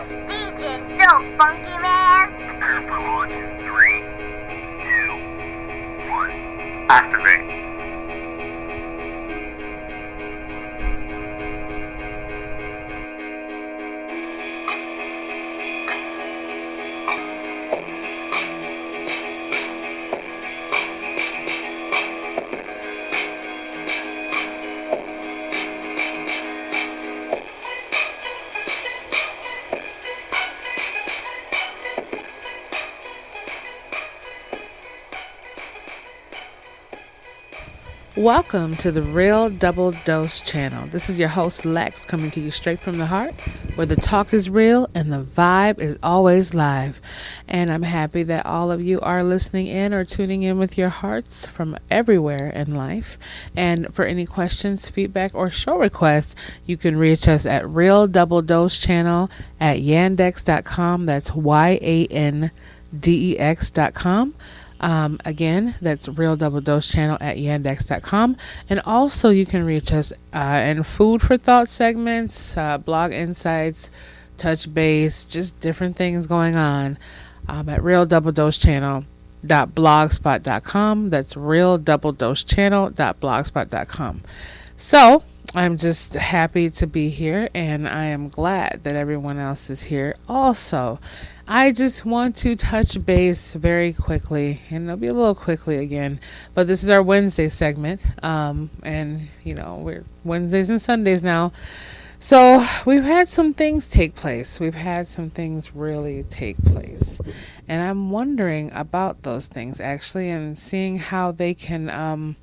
This DJ's so funky, man. Activate. Welcome to the Real Double Dose channel. This is your host Lex coming to you straight from the heart, where the talk is real and the vibe is always live. And I'm happy that all of you are listening in or tuning in with your hearts from everywhere in life. And for any questions, feedback, or show requests, you can reach us at Real Double Dose channel at yandex.com. That's YANDEX.com. Again, that's Real Double Dose channel at yandex.com. And also you can reach us in food for thought segments, blog insights, touch base, just different things going on at Real Double Dose channel.blogspot.com. That's Real Double Dose channel.blogspot.com. So I'm just happy to be here, and I am glad that everyone else is here also. I just want to touch base very quickly, and it'll be a little quickly again, but this is our Wednesday segment, and you know, we're Wednesdays and Sundays now, so we've had some things take place. We've had some things really take place, and I'm wondering about those things actually, and seeing how they can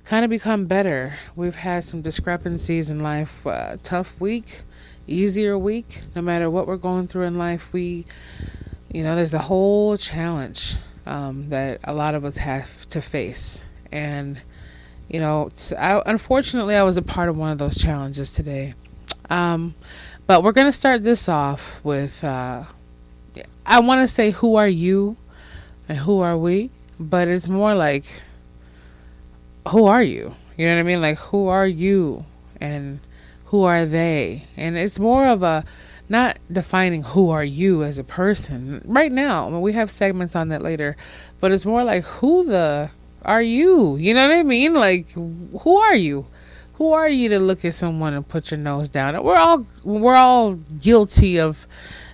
kind of become better. We've had some discrepancies in life, tough week, easier week. No matter what we're going through in life, there's a whole challenge that a lot of us have to face. And unfortunately I was a part of one of those challenges today, but we're going to start this off with I want to say, who are you and who are we, but it's more like, who are you? You know what I mean? Like, who are you and who are they? And it's more of a, not defining who are you as a person right now. I mean, we have segments on that later, but it's more like, who the are you? You know what I mean? Like, who are you? Who are you to look at someone and put your nose down? And we're all guilty of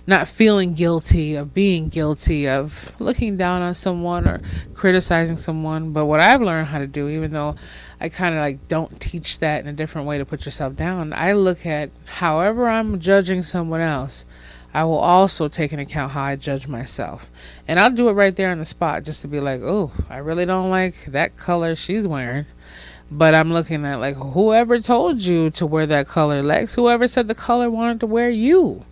not feeling guilty, of being guilty, of looking down on someone or criticizing someone. But what I've learned how to do, even though I kind of like don't teach that in a different way to put yourself down, I look at however I'm judging someone else, I will also take into account how I judge myself. And I'll do it right there on the spot, just to be like, oh, I really don't like that color she's wearing. But I'm looking at, like, whoever told you to wear that color, Lex? Whoever said the color wanted to wear you?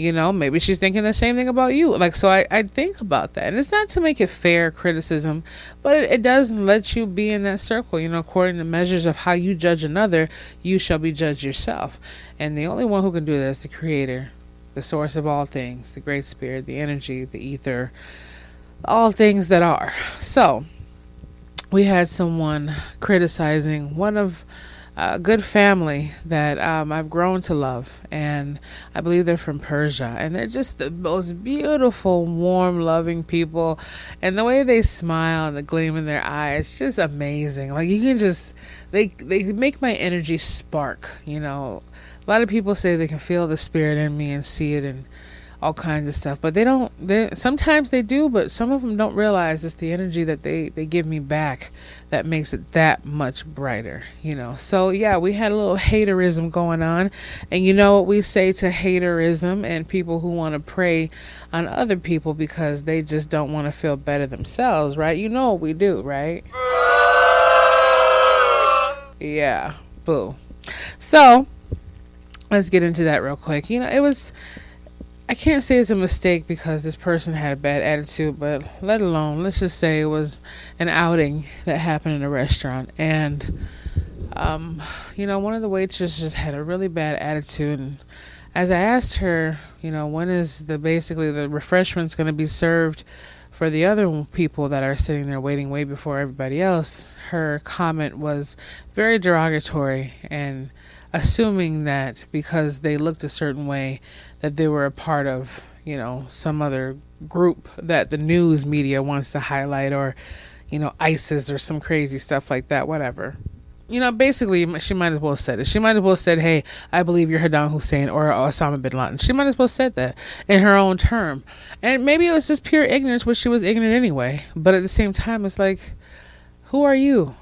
Maybe she's thinking the same thing about you. Like, so I think about that. And it's not to make it fair criticism, but it does let you be in that circle. According to measures of how you judge another, you shall be judged yourself. And the only one who can do that is the Creator, the source of all things, the Great Spirit, the energy, the ether, all things that are. So we had someone criticizing one of a good family that I've grown to love, and I believe they're from Persia, and they're just the most beautiful, warm, loving people, and the way they smile and the gleam in their eyes, just amazing. Like, you can just, they make my energy spark. A lot of people say they can feel the spirit in me and see it and all kinds of stuff, but sometimes they do, but some of them don't realize it's the energy that they give me back that makes it that much brighter. So yeah, we had a little haterism going on, and you know what we say to haterism and people who want to prey on other people because they just don't want to feel better themselves, right? You know what we do, right? Yeah, boo. So let's get into that real quick. I can't say it's a mistake because this person had a bad attitude, but let's just say it was an outing that happened in a restaurant. And, one of the waitresses had a really bad attitude. And as I asked her, when is the refreshments going to be served for the other people that are sitting there waiting way before everybody else, her comment was very derogatory and assuming that because they looked a certain way that they were a part of, some other group that the news media wants to highlight, or ISIS or some crazy stuff like that, whatever. Basically, she might as well have said it. She might as well have said, hey, I believe you're Saddam Hussein or Osama bin Laden. She might as well have said that in her own term. And maybe it was just pure ignorance, which she was ignorant anyway. But at the same time, it's like, who are you?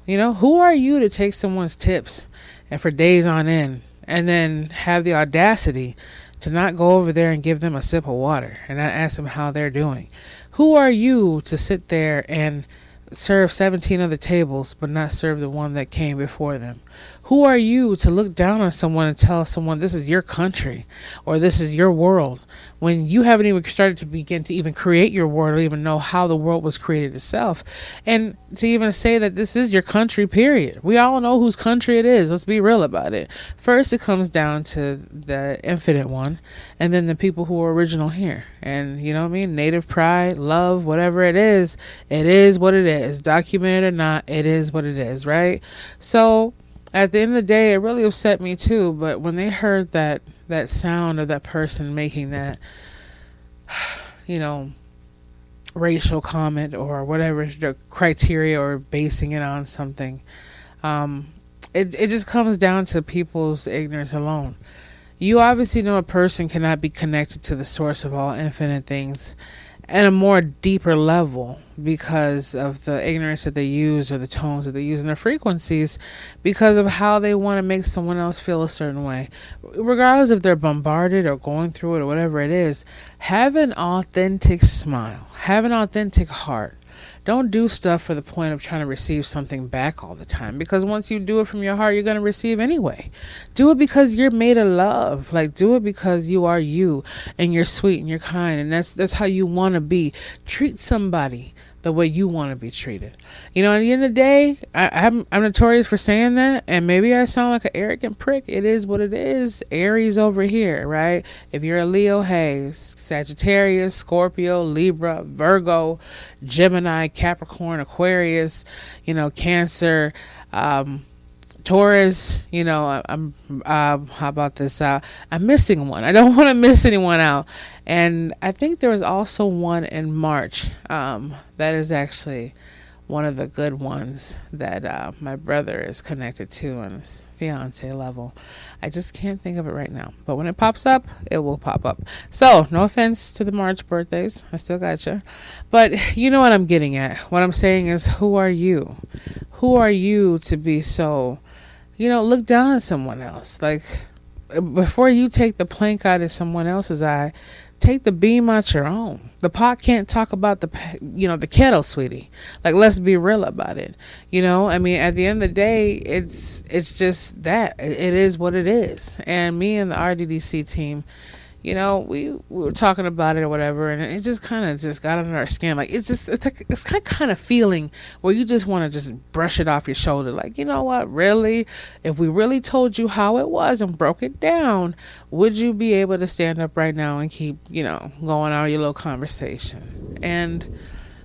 Who are you to take someone's tips and for days on end and then have the audacity to not go over there and give them a sip of water and not ask them how they're doing? Who are you to sit there and serve 17 other tables but not serve the one that came before them? Who are you to look down on someone and tell someone this is your country or this is your world when you haven't even started to begin to even create your world or even know how the world was created itself? And to even say that this is your country, period. We all know whose country it is. Let's be real about it. First, it comes down to the infinite one, and then the people who are original here. And you know what I mean? Native pride, love, whatever it is what it is. Documented or not, it is what it is, right? So at the end of the day, it really upset me too. But when they heard that sound of that person making that, racial comment or whatever the criteria or basing it on something, it just comes down to people's ignorance alone. You obviously know a person cannot be connected to the source of all infinite things at a more deeper level because of the ignorance that they use or the tones that they use and their frequencies, because of how they want to make someone else feel a certain way. Regardless if they're bombarded or going through it or whatever it is, have an authentic smile. Have an authentic heart. Don't do stuff for the point of trying to receive something back all the time, because once you do it from your heart, you're going to receive anyway. Do it because you're made of love. Like, do it because you are you and you're sweet and you're kind, and that's how you want to be. Treat somebody the way you want to be treated. At the end of the day, I'm notorious for saying that, and maybe I sound like an arrogant prick. It is what it is. Aries over here, right? If you're a Leo, hey, Sagittarius, Scorpio, Libra, Virgo, Gemini, Capricorn, Aquarius, Cancer, Taurus, I'm how about this? I'm missing one. I don't want to miss anyone out. And I think there was also one in March. That is actually one of the good ones that my brother is connected to on his fiance level. I just can't think of it right now. But when it pops up, it will pop up. So, no offense to the March birthdays. I still got you. But you know what I'm getting at. What I'm saying is, who are you? Who are you to be so, look down at someone else? Like, before you take the plank out of someone else's eye, take the beam out your own. The pot can't talk about the kettle, sweetie. Like, let's be real about it. At the end of the day, it's just that. It is what it is. And me and the RDDC team, we were talking about it or whatever, and it just kind of just got under our skin. Like, it's kind of feeling where you just want to just brush it off your shoulder. Like, you know what, really? If we really told you how it was and broke it down, would you be able to stand up right now and keep, going on your little conversation? And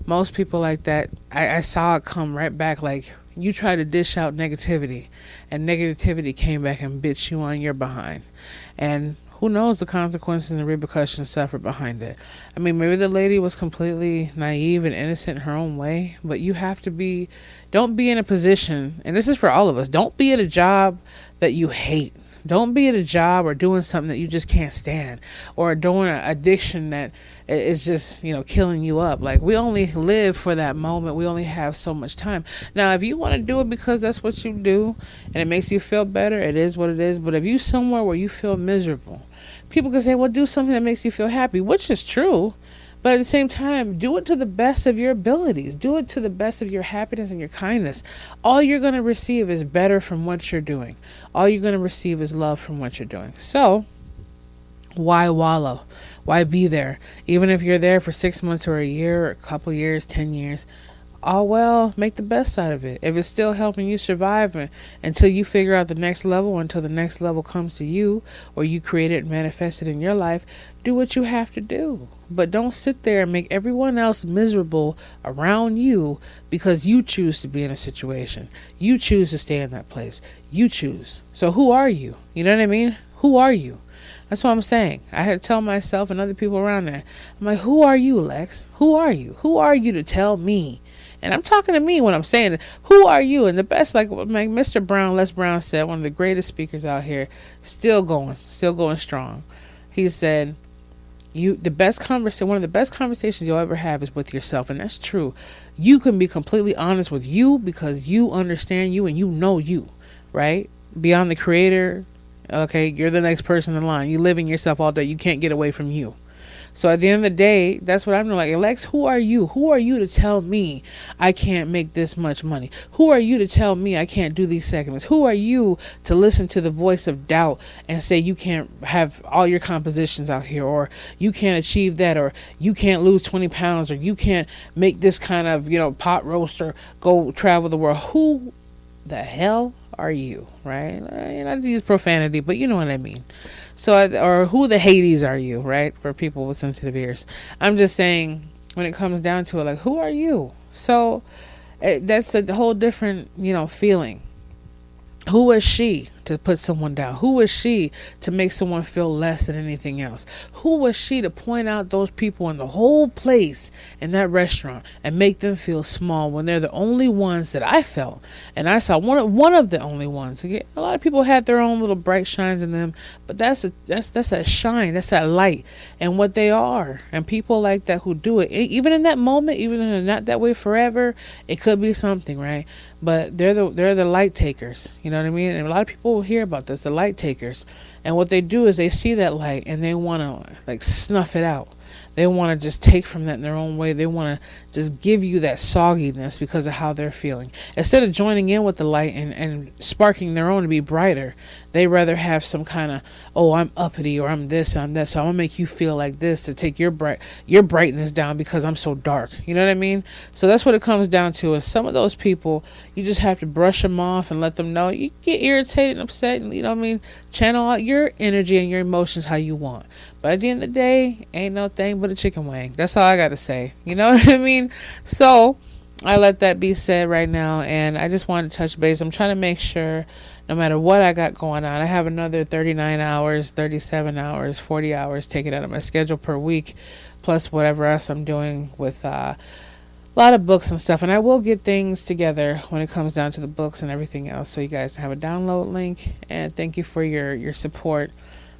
most people like that, I saw it come right back. Like, you try to dish out negativity, and negativity came back and bit you on your behind. And who knows the consequences and the repercussions suffered behind it. Maybe the lady was completely naive and innocent in her own way, but you have to don't be in a position, and this is for all of us, don't be at a job that you hate. Don't be at a job or doing something that you just can't stand, or doing an addiction that is just, killing you up. Like, we only live for that moment. We only have so much time. Now, if you want to do it because that's what you do and it makes you feel better, it is what it is. But if you somewhere where you feel miserable, people can say, well, do something that makes you feel happy, which is true. But at the same time, do it to the best of your abilities. Do it to the best of your happiness and your kindness. All you're going to receive is better from what you're doing. All you're going to receive is love from what you're doing. So, why wallow? Why be there? Even if you're there for 6 months or a year or a couple years, 10 years, all well, make the best out of it. If it's still helping you survive until you figure out the next level, until the next level comes to you, or you create it and manifest it in your life, do what you have to do. But don't sit there and make everyone else miserable around you because you choose to be in a situation. You choose to stay in that place. You choose. So who are you? You know what I mean? Who are you? That's what I'm saying. I had to tell myself and other people around there. I'm like, who are you, Lex? Who are you? Who are you to tell me? And I'm talking to me when I'm saying it. Who are you? And the best, like Mr. Brown, Les Brown said, one of the greatest speakers out here, still going strong. He said, one of the best conversations you'll ever have is with yourself. And that's true. You can be completely honest with you because you understand you and you know you, right? Beyond the creator, okay, you're the next person in line. You live in yourself all day. You can't get away from you. So at the end of the day, that's what I'm doing. Like, Alex, who are you? Who are you to tell me I can't make this much money? Who are you to tell me I can't do these segments? Who are you to listen to the voice of doubt and say you can't have all your compositions out here, or you can't achieve that, or you can't lose 20 pounds, or you can't make this kind of, pot roast or go travel the world? Who the hell are you, right? I use profanity, but you know what I mean. So, or who the Hades are you, right? For people with sensitive ears. I'm just saying, when it comes down to it, like, who are you? So, that's a whole different, feeling. Who is she to put someone down? Who is she to make someone feel less than anything else? Who was she to point out those people in the whole place in that restaurant and make them feel small when they're the only ones that I felt? And I saw one of the only ones. A lot of people had their own little bright shines in them, but that's that shine, that's that light, and what they are. And people like that who do it, even in that moment, even if they're not that way forever, it could be something, right? But they're the light takers, you know what I mean? And a lot of people will hear about this, the light takers. And what they do is they see that light and they want to like snuff it out. They want to just take from that in their own way. They want to just give you that sogginess because of how they're feeling. Instead of joining in with the light and sparking their own to be brighter, they rather have some kind of, oh, I'm uppity, or I'm this, I'm that, so I'm going to make you feel like this to take your brightness down because I'm so dark. You know what I mean? So that's what it comes down to, is some of those people, you just have to brush them off and let them know. You get irritated and upset, and, you know what I mean? Channel out your energy and your emotions how you want. But at the end of the day, ain't no thing but a chicken wing. That's all I got to say. You know what I mean? So I let that be said right now, and I just wanted to touch base. I'm trying to make sure no matter what I got going on, I have another 39 hours, 37 hours, 40 hours taken out of my schedule per week, plus whatever else I'm doing with a lot of books and stuff. And I will get things together when it comes down to the books and everything else, so you guys have a download link. And thank you for your support.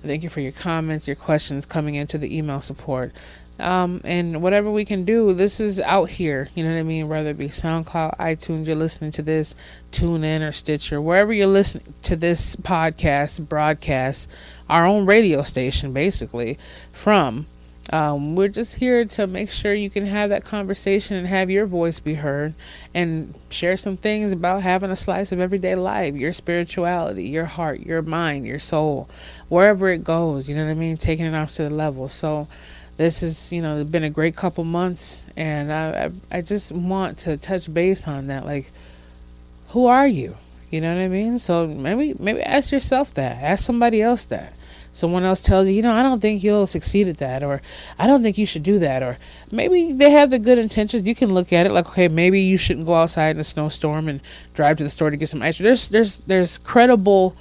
Thank you for your comments, your questions coming into the email support. And whatever we can do, this is out here, you know what I mean? Whether it be SoundCloud, iTunes, you're listening to this, TuneIn or Stitcher, wherever you're listening to this podcast, broadcast, our own radio station, basically, from. We're just here to make sure you can have that conversation and have your voice be heard, and share some things about having a slice of everyday life, your spirituality, your heart, your mind, your soul, wherever it goes, you know what I mean? Taking it off to the level. So this has, been a great couple months, and I just want to touch base on that. Like, who are you? You know what I mean? So maybe ask yourself that. Ask somebody else that. Someone else tells you, I don't think you'll succeed at that, or I don't think you should do that, or maybe they have the good intentions. You can look at it like, okay, maybe you shouldn't go outside in a snowstorm and drive to the store to get some ice. There's credible,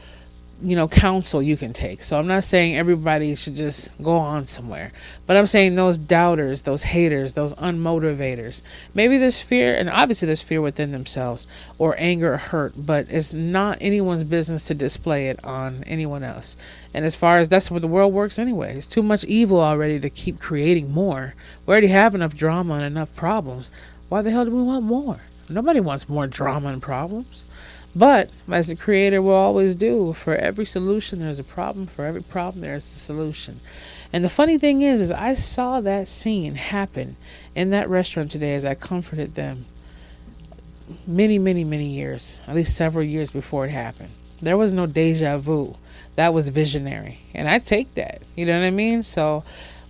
counsel you can take. So I'm not saying everybody should just go on somewhere, but I'm saying those doubters, those haters, those unmotivators, maybe there's fear, and obviously there's fear within themselves, or anger or hurt, but it's not anyone's business to display it on anyone else. And as far as that's what the world works anyway, it's too much evil already to keep creating more. We already have enough drama and enough problems. Why the hell do we want more? Nobody wants more drama and problems. But as the creator will always do, for every solution there's a problem. For every problem there's a solution. And the funny thing is I saw that scene happen in that restaurant today as I comforted them many, many, many years, at least several years before it happened. There was no deja vu. That was visionary. And I take that. You know what I mean? So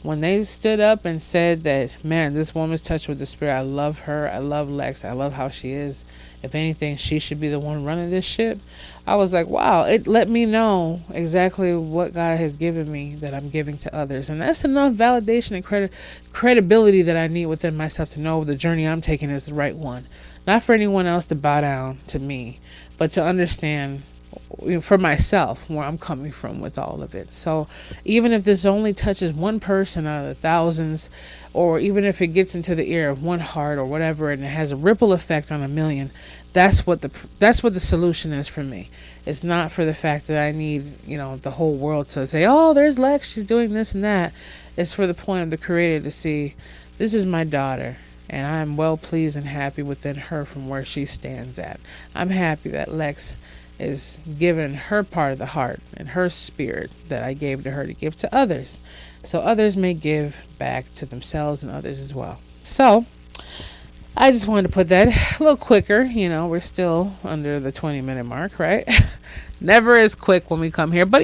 when they stood up and said that, man, this woman's touched with the spirit, I love her, I love Lex, I love how she is, if anything, she should be the one running this ship. I was like, wow, it let me know exactly what God has given me that I'm giving to others. And that's enough validation and credibility that I need within myself to know the journey I'm taking is the right one. Not for anyone else to bow down to me, but to understand for myself where I'm coming from with all of it. So even if this only touches one person out of the thousands, or even if it gets into the ear of one heart or whatever, and it has a ripple effect on a million, that's what the solution is for me. It's not for the fact that I need, the whole world to say, oh, there's Lex, she's doing this and that. It's for the point of the Creator to see, this is my daughter, and I'm well pleased and happy within her from where she stands at. I'm happy that Lex is given her part of the heart and her spirit that I gave to her to give to others, so others may give back to themselves and others as well. So I just wanted to put that a little quicker. We're still under the 20-minute mark, right? Never is quick when we come here, but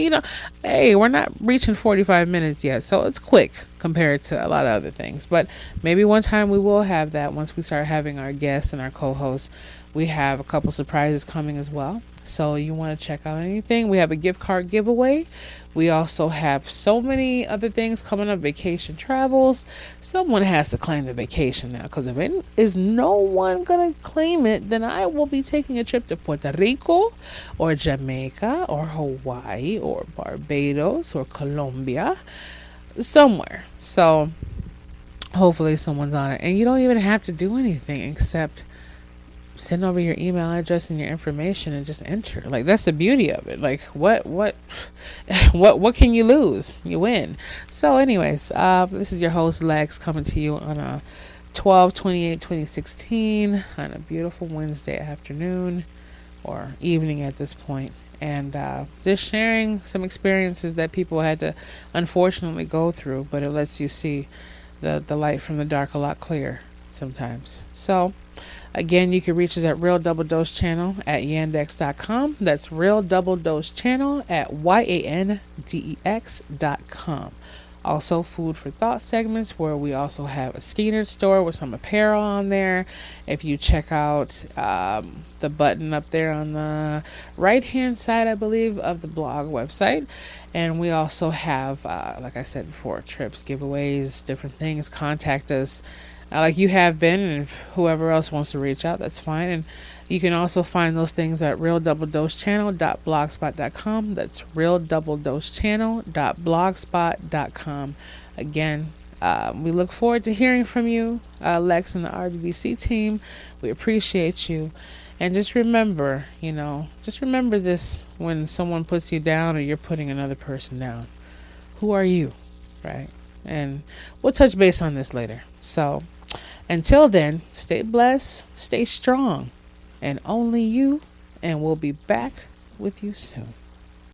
hey, we're not reaching 45 minutes yet, so it's quick compared to a lot of other things. But maybe one time we will have that once we start having our guests and our co-hosts. We have a couple surprises coming as well, so you want to check out anything. We have a gift card giveaway. We also have so many other things coming up, vacation travels. Someone has to claim the vacation now, because if it is no one going to claim it, then I will be taking a trip to Puerto Rico or Jamaica or Hawaii or Barbados or Colombia, somewhere. So hopefully someone's on it. And you don't even have to do anything except send over your email address and your information and just enter. Like, that's the beauty of it. Like, what can you lose? You win. So anyways, this is your host Lex coming to you on a 12/28/2016 on a beautiful Wednesday afternoon or evening at this point, and just sharing some experiences that people had to unfortunately go through, but it lets you see the light from the dark a lot clearer sometimes. So again, you can reach us at Real Double Dose Channel at yandex.com. That's Real Double Dose Channel at yandex.com. Also, food for thought segments, where we also have a Skeeter store with some apparel on there. If you check out the button up there on the right hand side, I believe, of the blog website. And we also have, like I said before, trips, giveaways, different things. Contact us like you have been, and if whoever else wants to reach out, that's fine. And you can also find those things at realdoubledosechannel.blogspot.com. That's realdoubledosechannel.blogspot.com. Again, we look forward to hearing from you, Lex and the RDBC team. We appreciate you. And just remember, this when someone puts you down or you're putting another person down. Who are you, right? And we'll touch base on this later. So until then, stay blessed, stay strong, and only you, and we'll be back with you soon.